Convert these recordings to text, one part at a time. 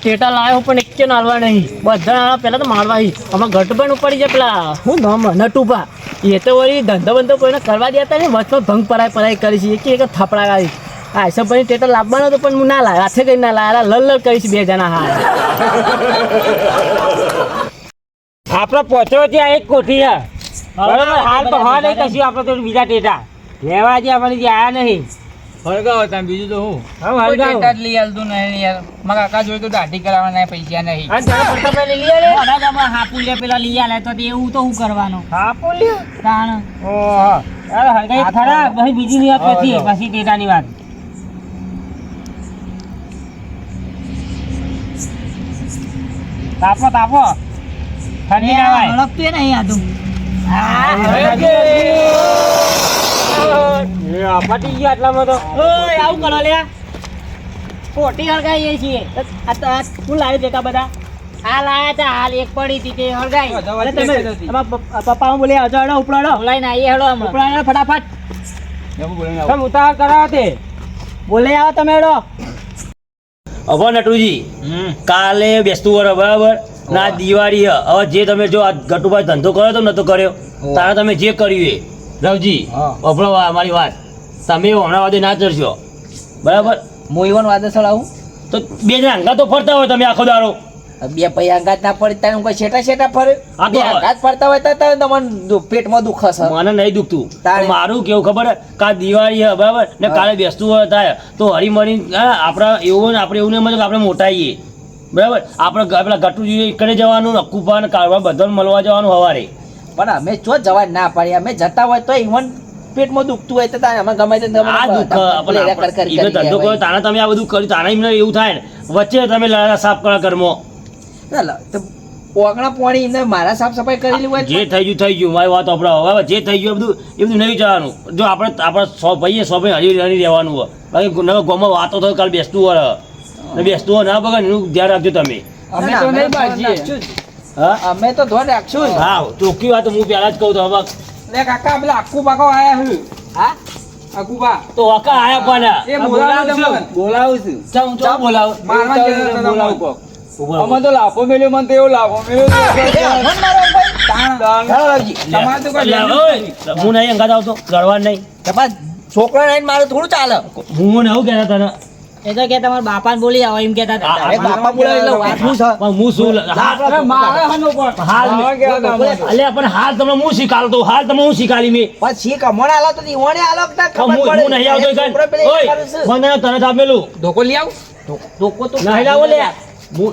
ટેટા લાવ્યો પણ એક કે નાલવા નહીં બધા પેલા તો મારવા આમાં ઘટ પણ ઉપડી જાય પેલા હું નામ નટુભા એ તો વળી ધંધો બંધો કોઈને કરવા દેતા નહીં વચમાં ભંગ પરાય કરી છે એક થાપડા ગાડી હા સબ ભાઈ ટેટા લાવવાનો તો પણ હું ના લાવ્યો હાથે કઈ ના લાવ્યા લલ કરીશ બે જણા હા આપણે પહોંચ્યો ત્યાં એક કોઠી છે બરાબર હાલ તો હા નહીં કશું આપણે તો બીજા ટેટા લેવા જે આપણે જે આયા નહીં હળગાવો તમે બીજું તો હું હા હળગાવો લઈ આલતું નહીં યાર મારા કાકા જોઈ તો દાઢી કરાવવાના પૈસા નહીં અને તારા પડતા પેલા લઈ આલે હાપુલિયા પેલા લઈ આલે તો એવું તો હું કરવાનું હા બોલ્યો તાણ ઓહો અરે હળગાઈ ખરા પછી બીજી ની વાત પછી પછી ટેટાની વાત તાપો તાપો ઠંડી ના હોય હળકતું નહીં આતું ફટી ગયો આટલામાં તો ઓય આવું કરો લ્યા પોટી હળગાઈએ છીએ હું લાવી દેતા બધા આ લાયા તા હાલ એક પડી હતી તે હળગાઈ અને તમે પપ્પા બોલે અજાડો ઉપડાડો લઈને આવીએ હેડો ઉપડાડો ફટાફટ તમે ઉતાવળ કરાવો તે બોલે આવો તમે હેડો હવે નટુજી કાલે બેસતું વર બરાબર ના દિવાળી હવે જે તમે જો આ ગટુભાઈ ધંધો કર્યો તો નતો કર્યો તારે તમે જે કર્યું એ રવજી અભળો મારી વાત તમે હમણાં વાદે ના ચડશો બરાબર હું ઈવન વાદળ આવું તો બે જણા અંગા તો ફરતા હોય તમે આખો દારો બે પૈયા અંગાત ના પડે તારે હું કોઈ શેટા ફરે હા તો બે અંગાત ફરતા હોય તો તમને પેટમાં દુખ હશે મને નહીં દુખતું તારે? મારું કેવું ખબર હે કા દિવાળી હે બરાબર ને કાલે બેસતું હોય થાય તો હરીમરી આપણા એવું ને આપણે એવું નહીં કે આપણે મોટાઈએ બરાબર આપણે પેલા ગટુજી કરે જવાનું અક્કુપા ને કાળવા બધાને મળવા જવાનું સવારે પણ અમે જો જવા ના પાડીએ અમે જતા હોય તો ઈવન પેટમાં દુખતું હોય તો તારે અમે ગમે તે આ દુઃખ આપણે ધંધો કર્યો તાણે તમે આ બધું કર્યું તાણે એમને એવું થાય ને વચ્ચે તમે લાલા સાફ કરો ઘરમાં ઓગણા પોણી ને મારા સાફ સફાઈ કરેલી હોય જે થઈ ગયું મારી વાત આપણે હવે જે થઈ ગયું એ બધું નહીં જવાનું જો આપણે સો ભાઈએ હરી રહેવાનું હોય બાકી નવા ગામમાં વાતો થાય કાલે બેસતું હોય ને બેસતું હોય ના બગડ એનું ધ્યાન રાખજો તમે અમે તો નહીં બાજીએ હા અમે તો ધોન રાખશું જ. હા ચોખ્ખી વાત હું પહેલા જ કહું તો હવે લે કાકા પેલા આખું પાકો આયા હું હા આખું પા તો વકા આયા પણ એ બોલાવું છું ચમ બોલાવ મારવા જેવો તો બોલાવ તમે. અમે તો લાફો મેલ્યો મને તો એવું લાફો મેલ્યો તમારે તો કોઈ લેવું નહીં. હું નહીં અંગાત આવતો લડવા નહીં તમારે છોકરા નહીં મારું થોડું ચાલે હું નવું કહેતા તને એ તો કે તમારા બાપાને બોલી આવો એમ કહેતા હતા અરે બાપા બોલાવે એટલે વાત શું છે પણ હું શું અરે મારે હનો પણ. હાલ મારવા ગયા હતા અમે તો. અલ્યા પણ હાલ તમને હું શીખાડતો હાલ તમે હું શીખાડી મેં પણ શીખ અમણ આલો તો ઈવોને આલો તો ખબર હું પડે. નહીં આવતો એ છોકરો પેલા ઓય કરે છે. મને તને તો આપેલું ધોકો લઈ આવું ધોકો તો નહીં લાવો લે હું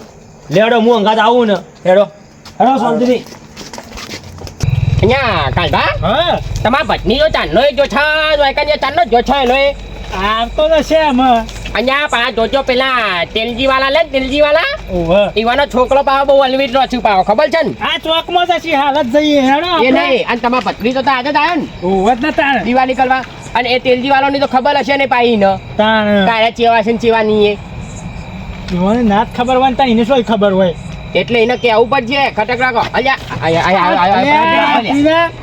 લેડો હું અંગાત આવું ને હેડો હેડો શાંતિથી અહીંયા કાલભા હા તમારા ભટનીનો ચાંદનો જો છે વાયકાનો ચાંદનો જો છે એનો આવતો નથી આમાં અહીંયા પા જોજો પેલા તેલજી વાળા લે તેલજી વાળા ઓહો ઈવાનો છોકરો પાવ બહુ અલવીટ નો છું પાવ ખબર છે ને આ ચોકમાં જશી હાલત જઈએ હેડો એ નહીં અને તમારા ભટની તો આજે જ આવ્યો ને ઓહો જ નતા દિવાળી કરવા અને એ તેલજી વાળાની તો ખબર હશે ને પાઈ ને તાણ કાયા ચેવા છે ને ચેવા નહીં એ મને ના જ ખબર હોય ને તાણ એને શું ખબર હોય એટલે એને કેવું પડશે ખટક રાખો અલ્યા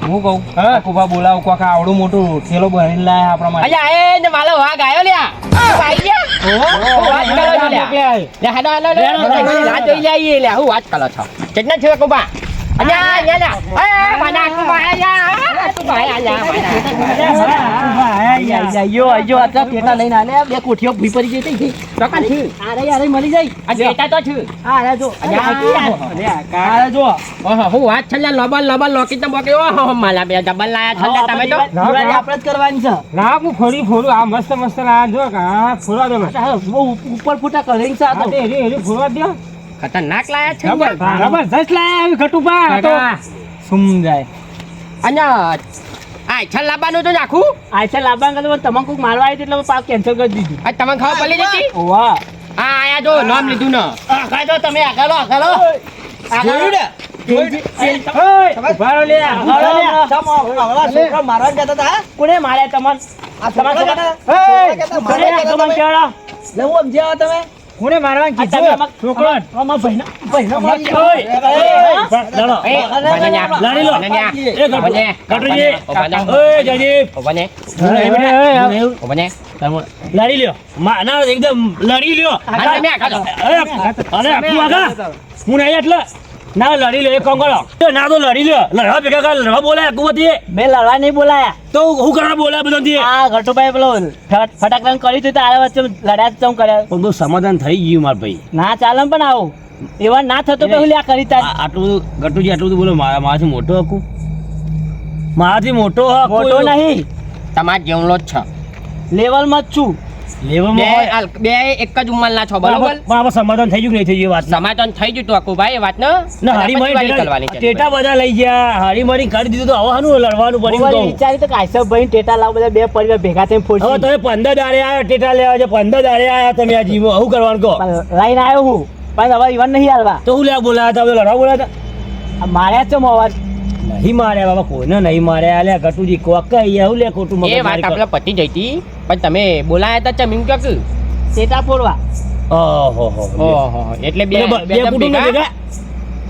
હું કહું આખું બોલાવું કોક આવડું મોટું થેલો ભરીને લાયા આપણા માટે અલ્યા એ ને મારો વાઘ આવ્યો લ્યા ભાઈ ગયા વાત કરો છો લ્યા લે હાડો હાડો રાત જોઈ લઈએ લ્યા હું વાત કરો છો કેટલા છે કુબા અલ્યા અલ્યા એ માના કુબા અલ્યા તું ભાઈ અલ્યા આયો આટલા પેટા લઈને આલે બે કોઠીઓ ભૂઈ પડી ગઈ હતી ચોકન છે અરે મળી જાય આ બેટા તો છું અરે જો અરે જો ઓહો હું વાત છલ્લા લબલ લોકી તો બોકે ઓહો માલા બે ડબલ લાયા છલ્લા તમે તો દિવાળી આપણે જ કરવાની છે ના હું ફોડું આ મસ્ત લાયા જો હા ફોડવા દો બહુ ઉપર ફૂટા કરીને છે આ તો એરી ફોડવા દો ખતરનાક લાયા છે જબરજસ્ત લાયા આવી ઘટુપા તો સમજાય અહીંયા આ છલ્લા બાનું તો નાખું આછા લાભાં કરતો તમામ કોક મારવા આવી એટલે પાક કેન્સલ કરી દીધું આ તમને ખબર પડી જતી વાહ આ આયા જો નામ લીધું ને આગળ તો તમે આગળ મારવા જતા હતા કોને માર્યા તમને આ તમારા લેવું સમજ્યા તમે કોને મારવાનું આ તમે કીધું આમાં- છોકરો આમાં ભાઈનો મારી ઓય, લડો. એ ઉભા ન્યા. લાડી લો. ઉભા ન્યા. એ ગટુ- ઉભા ન્યા. ગટુજી. ઉભા ન્યા. ઓય, જયદીપ. ઉભા ન્યા. ઉભા ન્યા. લડી લ્યો ના એકદમ લડી લ્યો હા, તમે આ ખાધો. અરે આખું આગા હું નહીં એટલે ના લડી લ્યો એક કામ કરો એ ના તો લડી લ્યો લડવા ભેગા કર લડવા બોલાય આખું બધી મેં લડવા નહીં બોલાયા તો હું કરવા બોલાય બધાથી આ ઘટુભાઈ પેલો ફટાકડા કર્યું હતું તો આ વચ્ચે લડ્યા જ ચમ કર્યા પણ બહુ સમાધાન થઈ ગયું માર ભાઈ ના ચાલે પણ આવું એવા ના થતો તો હું લ્યા કરી તાર આટલું બધું ગટુજી આટલું બધું બોલો મારાથી મોટો હકું મારાથી મોટો હક મોટો નહીં તમાર જેવડો જ છે લેવલમાં જ છું લેવામાં બે એક જ ઉંમરના છો બરોબર પણ આમાં સમાધાન થઈ ગયું કે નહીં થઈ ગયું વાત સમાધાન થઈ ગયું તું આખું એ વાત ને ના હારી કરવાની છે ટેટા બધા લઈ ગયા હારી મારી કાઢી દીધું તો આવાનું લડવાનું પડી હું ગયું વિચારી તો કાયસબ ભાઈ ટેટા લાવ બધા બે પરિવાર ભેગા થઈને હવે ફોડશે તમે 15 દાડે આયા ટેટા લેવા છે 15 દાડે આયા તમે આ જીવો શું કરવાનું કહો લાઈન આવ્યો હું પણ હવે ઈવન નહીં હાલવા તો હું લે બોલાયા હતા બધા લડવા બોલાયા આ માર્યા ચમ અવાજ હતા નહીં માર્યા બાબા કોઈને નહીં માર્યા લે ગટુજી કોક કઈ આવું લે ખોટું એ વાત આપણે પતી જઈ હતી પણ તમે બોલાયા હતા ચમ એમ કહો કે ટેટા ફોડવા ઓહો ઓહો એટલે બે બે કુટુંબ ભેગા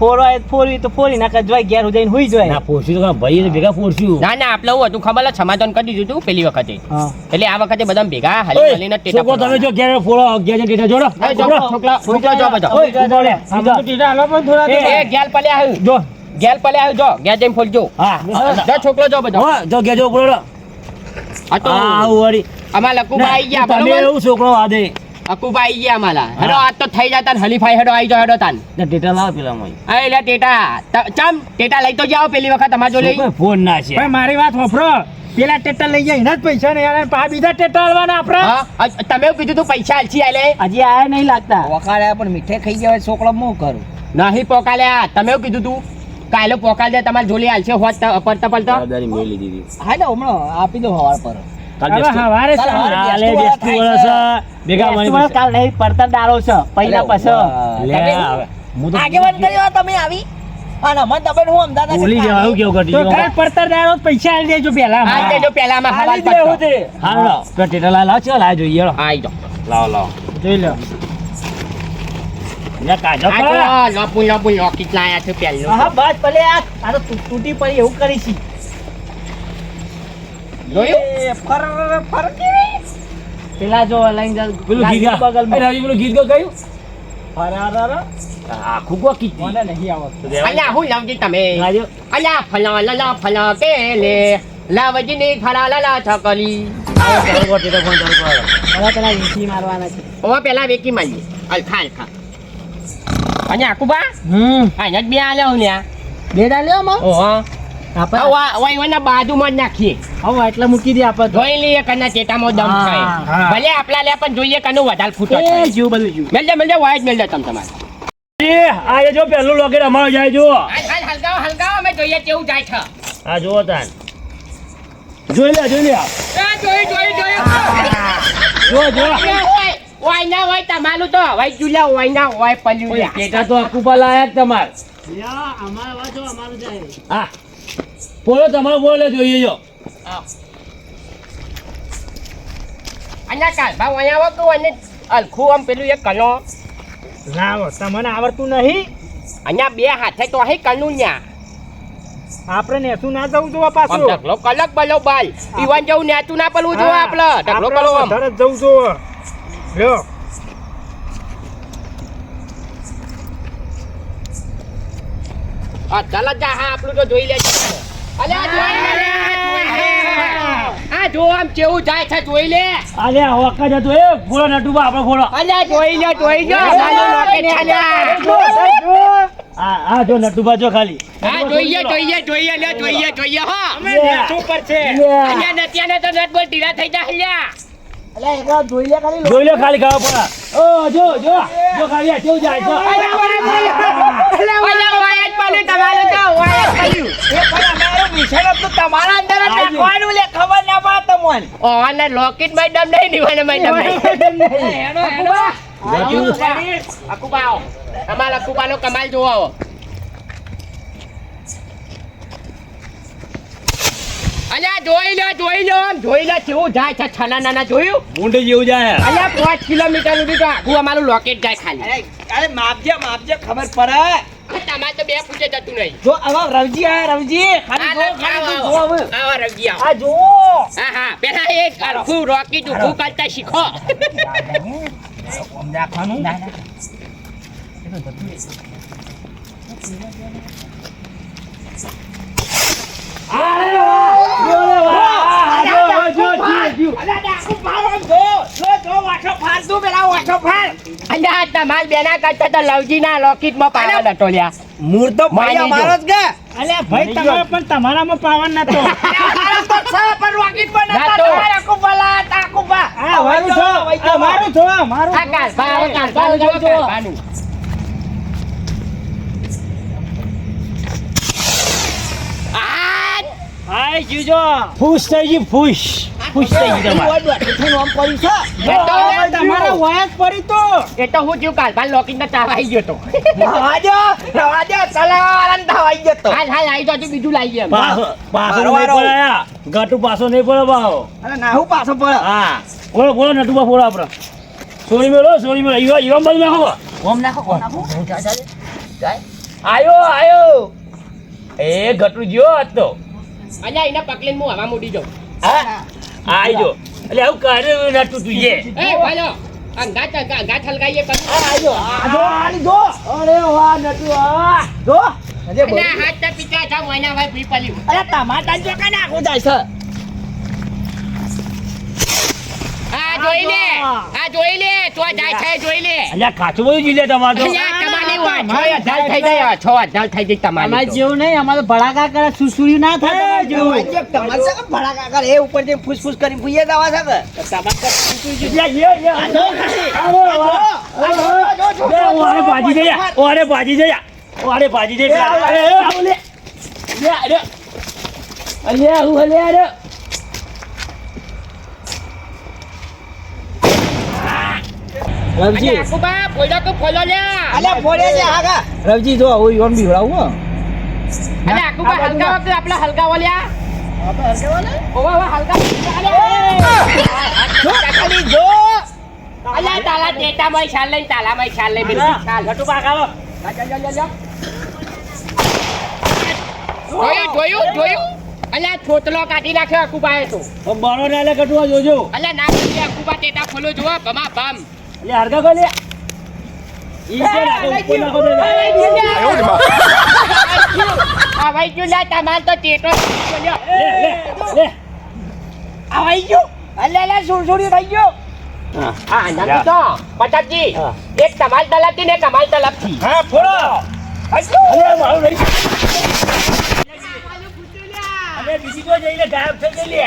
ફોડવા એ ફોડવી તો ફોડી નાખે જોઈ ઘેર જઈને હુઈ ના જોય પોરશું તો ભાઈ એને ભેગા પોરશું ના ના આપણે એવું હતું ખબર છે, સમાધાન કરી દીધું તું પેલી વખતે હા એટલે આ વખતે બધા ભેગા હલી હલીને ટેટા છોકરો તમે જો ઘેર ફોડો ઘેર જઈને ટેટા જોડો એ જો, છોકરા જો બધા ઓય, ઉભો રે. આમાં તો ટીટા હાલો પણ થોડા એ ગેલ પલે આવ્યું જો ગેલ પલે આવ્યું જો ગેર જઈને ફોલજો હા જો છોકરો જો બધો હા જો ઘેર જો બોલો આ તો આ વળી અમાર લકુબા આવી ગયા તમે બરોબર એવું છોકરો આદે અકુબા આવી ગયા અમારા હેડો આજ તો થઈ જતા હલીફાઈ હેડો આવી જાવ હેડો તાન ના ટેટા લાવ પેલા મય આ એટલે ટેટા ચમ ટેટા લઈ તો જાઓ પેલી વખત અમાર જો લઈ ફોન ના છે ભાઈ મારી વાત હોફરો પેલા ટેટા લઈ જાય એના જ પૈસા ને યાર પા બીજા ટેટા આલવાના આપણે હા તમે એવું કીધું તું પૈસા આલસી આલે હજી આયા નહીં લાગતા વખાડ્યા પણ મીઠાઈ ખાઈ ગયા છોકરો હું કરું નહીં પોકાલ્યા તમે એવું કીધું તું કાલે પોકાલ દે તમારે જોલી આલશે હોત પડતા પડતા જવાબદારી મેલી દીધી હા ને હમણાં આપી દો હવાર પર કાલ હવે બેસતું. હવારે ચાલ, ચાલ. હવારે. કાલે બેસતું વર્ષ ભેગા મળી તમારે કાલ નહીં પડતા દાડો છે પહેલા પછી લે હવે હું તો આગેવાન કર્યો તમે આવી અને અમે તમે હું અમદાવાદ ભૂલી જવા આવું કેવું તો ઘટી કાલ પડતર દાડો જ પૈસા આલી દેજો પેલા આ દેજો પેલા માં આલી હવાલ દેવું પડતો તે. હા લાવ પેલા ટેટા લાવ છે લાવ જોઈએ હેડો. આઈ જો લાવ લાવ જોઈ લો લે કાઢો આ ખરા. તો લોપુ લોકેટ લાયા છે પેલું હા બસ ભલે આ તો તૂટી પડી એવું કરી છે જોયું પેલા જો લઈને જા પેલું ગીત ગા. બગલમાં. એ રાજી પેલું ગીત ગા કયું આખું ગો કીધી. મને નહીં આવડતું તો દેવા. અલ્યા હું લાવજી તમે રાજો. અલ્યા ફલા લલા ફલા કે લે લાવજી ની ખરા લલા છકલી ચાલો, ચાલો, ટેટા ફોન ચાલુ કરો. હવે પેલા વીંટી મારવાના છે ઓવા પેલા વેકી મારી અલખા અલખા અને આકુબા હમ આને જ બે આલ્યા હું લ્યા બે ડાલ્યો માં ઓહો આપણે ઓય બાજુમાં જ નાખીએ હવે એટલે મૂકી દે આપણે તો. જોઈ લઈએ કના ચેટામાં દમ હા, થાય હા. ભલે આપલા લે પણ જોઈએ કનું વધારે ફૂટો એ થાય જીવ બધું જીવ મેલજે વાય જ મેલજે તમ તમારે એ, આ એ જો પહેલું લોકેટ અમારો જાય જો હલગાવ હલગાવ અમે જોઈએ કેવું જાય છે આ જુઓ તાન જોઈ લે જોઈ લે જો જો ઓય ના હોય તમારું તો હોય જુલા ઓય ના હોય પલ્યું લ્યા. ટેટા તો અકુપા લાયા જ તમાર અમારા વાજો અમારું જાય હા બોલો તમારો બોલે જોઈએ જો અહીંયા કાલ ભાવ અહીંયા આવો તો અને અલખું આમ પેલું એક કનો લાવો તમને આવડતું નહીં અહીંયા બે હાથે તો અહીં કનું ન્યા આપણે નેસું ના જવું જોવા આમ પાછું ઢગલો કલક બલો બાલ ઈવન જેવું નેતું ના પડવું જોવે આપણે ઢગલો કરો આમ વધારે જ જવું જોવો લ્યો આ ચાલ જા હા આપણું તો જોઈ લેજે અલ્યા જોઈ લે આ જો આમ કેવું જાય છે જોઈ લે આલે વખત હતો એ ફોડો નટુબા આપણો ફોડો અલ્યા જોઈ લે નાનો લોકેટ ચાલ્યા આ જો નટુબા જો ખાલી હા જોઈએ હા નેસું પર છે અહીંયા નતિયાને તો નટ બોલ ઢીલા થઈ જા હલ્યા એટલે એકવાર જોઈ લે ખાલી જોઈ લે ખાલી ખાવા પડે ઓ જો ખાલી આ કેવું જાય છે અલ્યા વાય જ પાલું તમારું તો વાય જ પાલું તમારા અંદર જ નાખવાનું લે ખબર ના પડે તમને ઓને લોકેટ માં દમ નહીં દીવાને માં દમ નહીં અકુબા આવો અમારા અકુબાનો કમાલ જોવો આવો અલ્યા જોઈ લો કેવું જાય છે છના નાના જોયું ઊંટ જેવું જાય અલ્યા 5 કિલોમીટર સુધી તો આખું અમારું લોકેટ જાય ખાલી અરે માપજે ખબર પડે. તમારે તો 2 ફૂટે જતું નહીં જો આવા રવજી આયા રવજી ખાલી જો હવે. આવા રવજી આવો. આ જો હા પેલા એક આખું રોકેટ ઊભું કરતા શીખો અલ્યા તમાર બેના કરતા તો લવજીના લોકેટમાં પાવર હતો લ્યા મૂળ તો માની મારો જ કે અલ્યા ભાઈ તમારે પણ તમારામાં પાવર નતો નતો. આ વારું છો આ મારું છો મારું આ કાલભાનું જો કાલભાનું. આ આય જીજો ફૂશ થઈ ગઈ ફૂશ થઈ ગઈ તમારા વાયસ પડી તો એ તો હું થયું કાલભાન લોકેટના ચાવાઈ ગયો તો હાલ આવી તો હજુ બીજું લાવી ગયા પાછો નહીં પડાયા ગટુ પાછો નહીં પડે બાવો અરે નાહુ પાછો પડે. હા બોલો નટુબા બોલો આપણે સોરી મેલો ઈવા બાજુ નાખો આયો એ ગટુ જ્યો આજ તો અલ્યા એને પકડીને હું હવા મૂડી જાઉં આજો એટલે આવું કરે નટુ તું જે એ ભાઈઓ અંગાત હલગાઈએ કરી જો અરે વાહ નટુ આ જો અરે બોલ. અલ્યા હાથ તો પીતા જા મોયના ભાઈ પી પલ્યું અરે ટમાટા જો કે નાખું જાય છે. આ જોઈ લે તો જાય છે જોઈ લે અલ્યા કાચું બધું જી લે તમારે તો અલ્યા તમારી વાત 6000 થઈ જાય 6000 થઈ જાય તમારી અમાર જેવું નહીં અમારે ભડાકા કરે સુસુરી ના થાય તમાર જેવું જે ટમાટા કે ભડાકા કરે એ ઉપર જે ફૂસ કરી ફૂઈએ જવા છે કે ટમાટા ઓરે ભાજી જયા અલ્યા હું અલ્યા રે રવજી અલ્યા આકુબા ફોડો કે ફોલો લ્યા અલ્યા ફોડે છે આગા રવજી જો હું યોન બીવડાવું અલ્યા આકુબા હલકા વખતે આપણે હલકા લ્યા ઓવા હલકા જો અલ્યા તાલા ટેટામાં છાલ લઈને તાલામાં છાલ લઈ બિલકુલ છાલ નટુબા ખાવો જોયું અલ્યા છોતલો કાઢી નાખ્યો આકુબાએ તો બનો ને એટલે કટુઆ જોજો અલ્યા નાખી આકુબા ટેટા ફોલો જોવા ભમા ભમ એટલે હરકા કો લે ઈ કે નાખો ઉપર નાખો દે આ ભાઈ જો લા તમાર તો ટેટો લ્યો લે આવાઈ ગયો અલ્યા સુરસુરી થઈ ગયો હા નાખી તો પટાજી હા. એક તમાલ તલપથી ને કમાલ તલપથી હા ફોડો અલ્યા મારું નહીં અલે બીજી તો જઈને ગાયબ થઈ ગઈ લે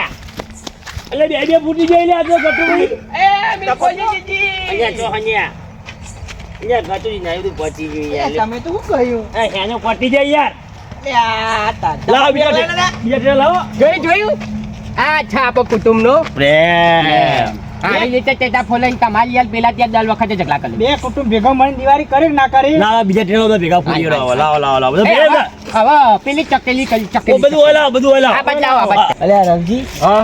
અલે બે ફૂટી ગઈ લે આ તો ગટુભાઈ એ મિકોજી જીજી અહીંયા તો અહીંયા ગટુજી નાયું તું પતી ગયું યાર તમે તો શું કહ્યું એ હેનો પટી જાય યાર લ્યા તાતા લાવો બીજા ટ્રે લાવો જોયું આ છાપ કુટુંબનો પ્રેમ આ રીતે ટેટા ફોલાઈ તમારી યાર પેલા ત્યાં 10 વખતે ઝઘડા કરી બે કુટુંબ ભેગા મળીને દિવાળી કરે કે ના કરે ના બીજા ટ્રેનો ભેગા ફૂટી લાવો લાવો બધા ભેગા હવે પેલી ચકેલી કરી ઓ ચકેલી બધું ઓલા બધું ઓલા આ બદલાવો, આ બદલાવો. અલ્યા રવજી હા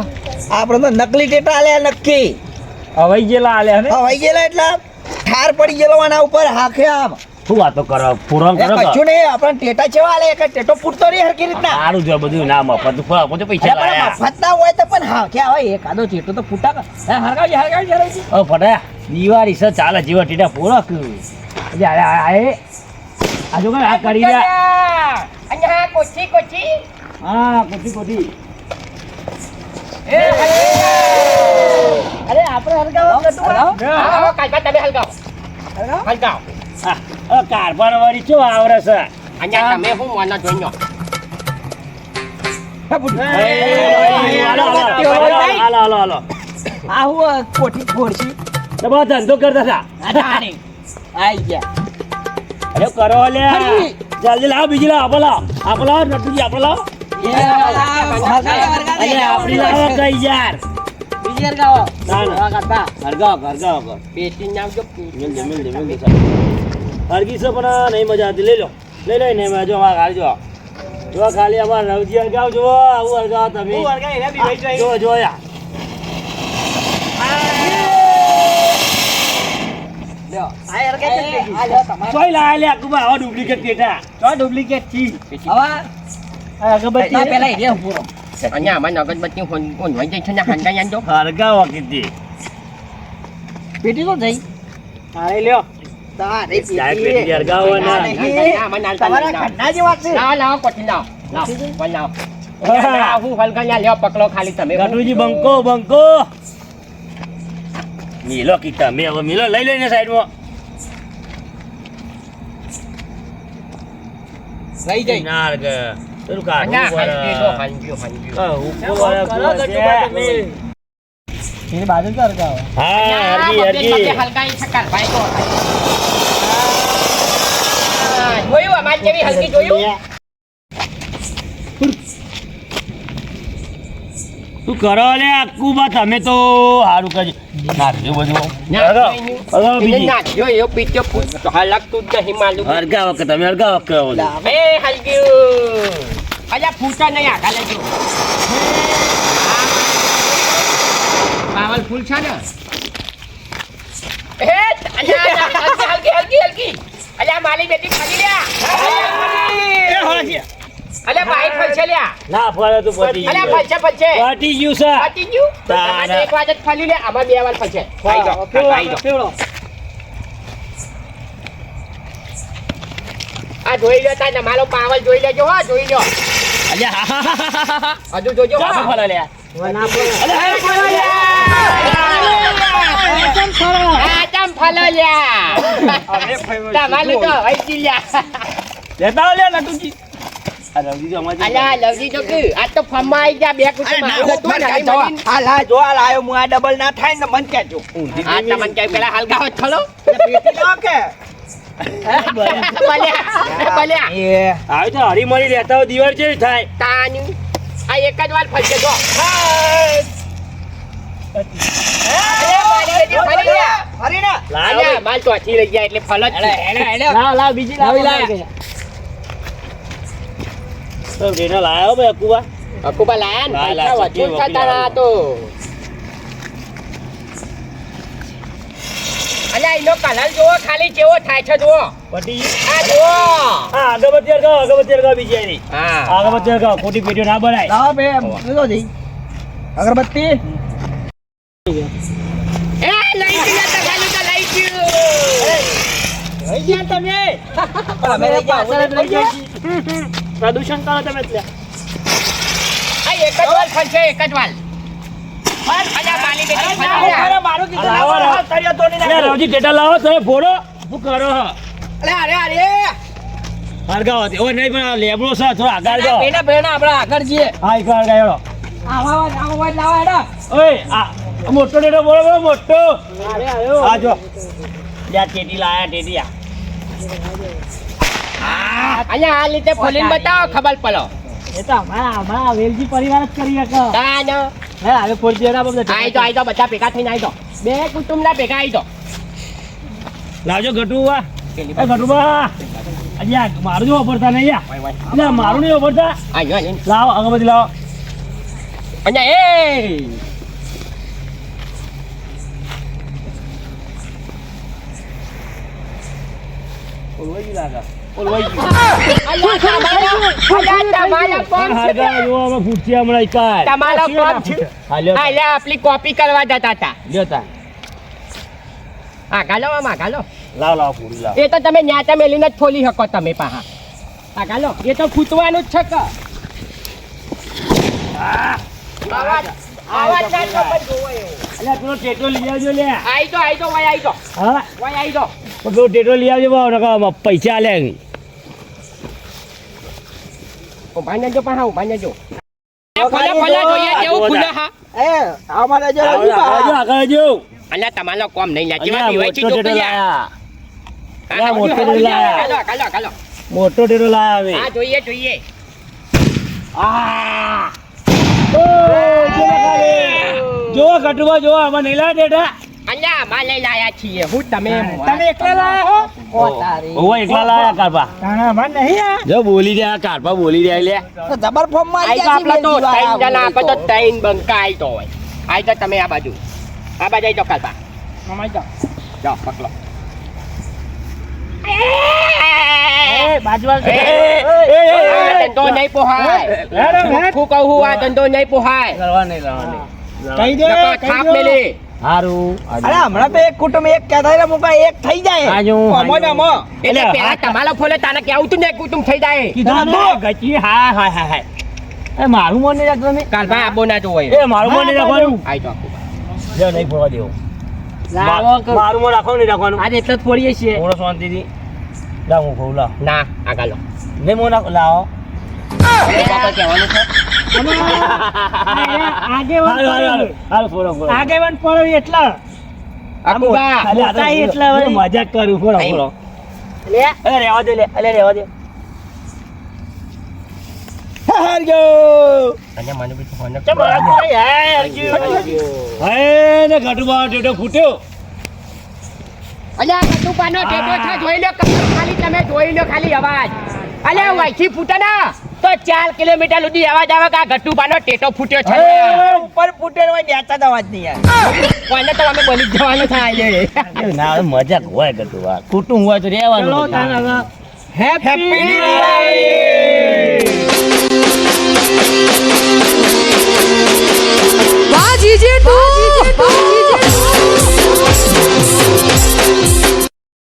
આપણે તો નકલી ટેટા આલ્યા નક્કી હવાઈ ગયેલા આલે હને હવાઈ ગયેલા એટલે ઠાર પડી ગયેલો આના ઉપર હાખે આમ શું વાતો કરો પૂરણ એ કરો કશું નહીં આપણે ટેટા ચેવા આલે એક ટેટો પૂરતો રહી હરકી રીતના સારું જો બધું ના મફત પોતે પૈસા અરે પણ લાયા મફત ના હોય તો પણ હા ક્યાં હોય એકાદો ટેટો તો ફૂટા હરગાવજે રવજી ઓ ફટા દિવાળી છે ચાલે જીવા ટીટા પૂરક એટલે આએ આજો કે આ કરી રહ્યા અહીંયા કોચી હા કોઠી અરે આપણે હરગાવો હા કાલબા તમે હલગાવો હલગાવો હા કારભાર વાળી ચો આવરે છે અહીંયા તમે હું મોનો જોઈનો હાલો આ હું કોઠી ફોડશી તમારો ધંધો કરતા હતા આઈ ગયા અરે કરો લે હરી. જલ્દી લાવો બીજી લાવો આપણે લાવો નટુજી આપણે લાવો અરે આપણી લાવો કઈ યાર બીજી હરગાવો ના ના કરતા હરગાવ પેટી નામ જો મિલ દે હરગી છે પણ નહીં મજા આવતી લઈ લો નહીં મજા જો આ ગાડી જો જો ખાલી અમાર રવજી હરગાવ જો આવું હરગાવ તમે હું વળગાય એને બી ભાઈ જોઈ. જો જો યા લ્યો. આ યાર કઈ રીતે ગઈ? આ લ્યો તમારે. ચોય લાયા લે આકુબા આવા ડુપ્લિકેટ પેટા તો ડુપ્લિકેટ છી. હવે આ અગરબત્તી ના પેલા એ રહ્યા પૂરો. અહીંયા અમાર અગરબત્તી ઊંધવાઈ જાય છે ને હંગાઈ આનજો. હરગાવ કીધી પેટી તો જઈ. અરે લ્યો. તારે ચાય પેટી હરગાવ ના તમારા ખડના જેવા છે. લાવો કોઠી લાવો. લાવો, પણ લાવો. લાવો, હું હલકા લ્યો પકડો ખાલી તમે. ગટુજી બંકો મિલો કીતા મે હવે મિલો લઈ લઈને સાઈડમાં લઈ જઈ. નાર કે પેલું કાઢવું અહીંયા પડે. હલજો, હલજો, હલજો. હા, ઉપર વાળા કરો કુવા છે. ગટુબા તમે. એની બાજુ કર ગાવ. હા હરગી હરગી હલકા ઈ છક્કા ભાઈ તો. જોયું અમારી જેવી હલકી જોયું? તું કરો લે આકુબા તમે તો સારું કરજો નાખજો બધું હરગાવ બીજી નાખ્યો એવો પીત્યો હલકતું જ નહીં માલુમ. હરગાવ કે તમે હરગાવ કરો એ હલગ્યું. અલ્યા ફૂટા નહીં આગા લેજો. પાવલ ફૂલ છે ને? એ અલ્યા હલકી. અલ્યા માલી બેટી ખાલી લ્યા. અલ્યા બાઈક ફલશે લ્યા. ના ફરે તું પતી અલ્યા ગયું. ફલશે. પતી ગયું છે પતી ગયું? તારા. તમારે એક વાર જ ફલી લે આમાં બે વાર ફલશે. આઈ જાઓ. પેવડો. આ જોઈ લો તાને મારો પાવલ જોઈ લેજો હો જોઈ લો. અલ્યા હા, હા, હા, હા, હા. હજુ જોજો હો. ચાલો ફરે લે વના પર. આ ચમ ફલો લ્યા. તમારું તો હોય જી લ્યા. લેતા આવો લે નટુજી આ રવજી જો અમારી અલ્યા લવજી તો કે આ તો ફમમાં આવી ગયા બે કુટુંબ આવ્યું હતું ને અહીં મળીને. આ લા જો આ લાયો હું આ ડબલ ના થાય ને મન કહેજો. આ તમને કઈ પેલા હલગાવો જ ખલો. પેટી લો કે. બલ્યા. એ આવી તો હરી મળી લેતા હોય દિવાળી જેવી થાય તાની આ એક જ વાર ફરશે જો. હરી ના. અલ્યા માલ તો હથી લઈ ગયા એટલે ફલ જ છે. લાવ બીજી લાવ. નવી લાવ. તો રેનો લાયો બે અકુબા અકુબા લાયા ને લાયા, પૈસા વધુ વકીલ થતા ના તો. અલ્યા એનો કલર જુઓ ખાલી કેવો થાય છે જુઓ. પટી આ જુઓ. હા અગરબત્તી હરગાવ બીજી આની હા અગરબત્તી હરગાવ ખોટી પેટીઓ ના બનાય લાવો બે લીધો જઈ. અગરબત્તી. એ લઈ ગયા તો ખાલી તો લઈ ગયું. લઈ ગયા તમે. અમે લઈ ગયા. પાછળ જ લઈ ગયા છીએ. પ્રદૂષણ કરો તમે એટલે. આ એક જ વાર ફરશે એક જ વાર. અલ્યા માલી બેટી ફરી મારું કીધું લાવો, લાવો, લાવો. તળિયો તોડી લે નાખ્યો. રવજી ટેટા લાવો તમે ફોડો શું કરો હો અરે અરે હરગાવ હતી ઓય નહીં પણ લેબડો છે થોડો આગળ જાઓ પેલા પેલા આપણે આગળ જઈએ. હા એક હરગાવ આવા લાવા હેડો. ઓય આ મોટો ટેટો બોલો મોટો અરે આયો. આ જો લે ટેટી લાયા ટેટી અહીંયા આ રીતે ફોલીને બતાવો ખબર પડો. એ તો અમારા વેલજી પરિવાર જ કરી શકે. તાન હે હવે ફોડી દેના બધા. આઈ તો બધા ભેગા થઈને આઈ તો બે કુટુંબના ભેગા આઈ તો. લાવજો ગટુબા એ ગટુબા અલ્યા મારું જો વાપરતા નહીં યાર એટલે મારું નહીં વાપરતા આયો આયો. લાવો અગરબત્તી લાવો અહીંયા એ ઓલવાઈ લાગે ઓલવાઈ અલ્યા તમારા કોમ છે. હરગાવ જો અમે ફૂટતી હમણાં કાય તમારો કોમ છે. હાલ્યો અલ્યા આપણી કોપી કરવા જતા હતા. લ્યો તા હા ગાલો આમાં ગાલો. લાવ પૂરી લાવ એ તો તમે ન્યાચા મેલીને જ ફોલી શકો તમે પાહા. હા ગાલો એ તો ફૂટવાનું જ છે કે. આવાજ ના તો પણ જોવો એવો. અલ્યા પેલો ટેટો લઈ આવજો લે આઈ તો વય આઈ તો હા વય આઈ તો. પેલો ટેટો લઈ આવજો બાવ નકા પૈસા લે ઉભા ને જો પાહા ઉભા ને જો. ફોલા જોઈએ કેવું ફૂલે હા. એ અમારે જો આવજો આગળ જો અલ્યા તમારો કોમ નહીં લે અલ્યા જેવા મોટો ટેટો લાયા અલ્યા, મોટો ગાલો ટેટો લાયા. ગાલો ગાલો. મોટો ટેટો લાયા અમે હા જોઈએ. જો ગટુબા જો આમાં નહીં લાયા ટેટા અહીંયા માં લઈ લાયા છીએ હું તમે તમે એકલા લાયા હો ઓ તારી ઓવા એકલા લાયા કારપા તાણા અમાર નહીં આ જો બોલી રહ્યા કારપા બોલી રહ્યા લે તો જબર ફોર્મ માં આઈ તો આપલા તો ત્રણ જણા આપે તો ત્રણ બંકા આઈ તો હોય આઈ તો તમે આ બાજુ આઈ તો કાલપા મમાઈ જાઓ પકડો એ બાજુવાળા આ ધંધો નહીં પોહાય હું કહું હું આ ધંધો નહીં પોહાય લડવા નહીં લડવા નહીં કહી દે નકર થાપ મેલી હારું અરે હમણાં તો એક કુટુંબ એક કહેતા રહ્યા મુકા એક થઈ જાય આજુ એટલે પેલા તમારા ફોલે તાને કેવું તું ને કુટુંબ થઈ જાય ગચી હા હા હા હા એ મારું મન નહીં રાખતો તમે કાલપા આબો ના જોવાય એ મારું મન નહીં રાખવાનું આઈ તો જો નહીં ફોડવા દેવો લાવો કે- મારું મન રાખવાનું નહીં રાખવાનું આજે એટલે જ ફોડીએ છીએ થોડો શાંતિથી લાવ હું ખોઉં લાવ ના આગળ લો નહીં મો નાખ લાવો કહેવાનું છે આગેવાન હારું હારું હારું ફોડો ફોડો આગેવાન પડો એટલા આકુબા ખાલી આ તો મોટા એટલા હું વળી. મજાક કરું ફોડો નહીં. ફોડો લે અરે રહેવા દે લે અલે રહેવા દે હાર ગયો અહીંયા મને બી ફોન ચમ બરાબર કોઈ હે હરગ્યું. હે ને ઘટુબા ટેટો ફૂટ્યો અલ્યા કટુપાનો ટેટો છે જોઈ લો ખાલી તમે જોઈ લો ખાલી અવાજ અલ્યા વૈથી ફૂટે ના તો 4 કિલોમીટર સુધી અવાજ આવે કે આ ગટુપાનો ટેટો ફૂટ્યો છે ઉપર ફૂટેલ હોય બેચા જ અવાજ નહીં યાર કોઈને તો અમે બની જ જવાનું થાય છે ના મજાક હોય ઘટુબા કુટુંબ હોય તો રહેવાનું ચલો બધું. તાન હવે હેપી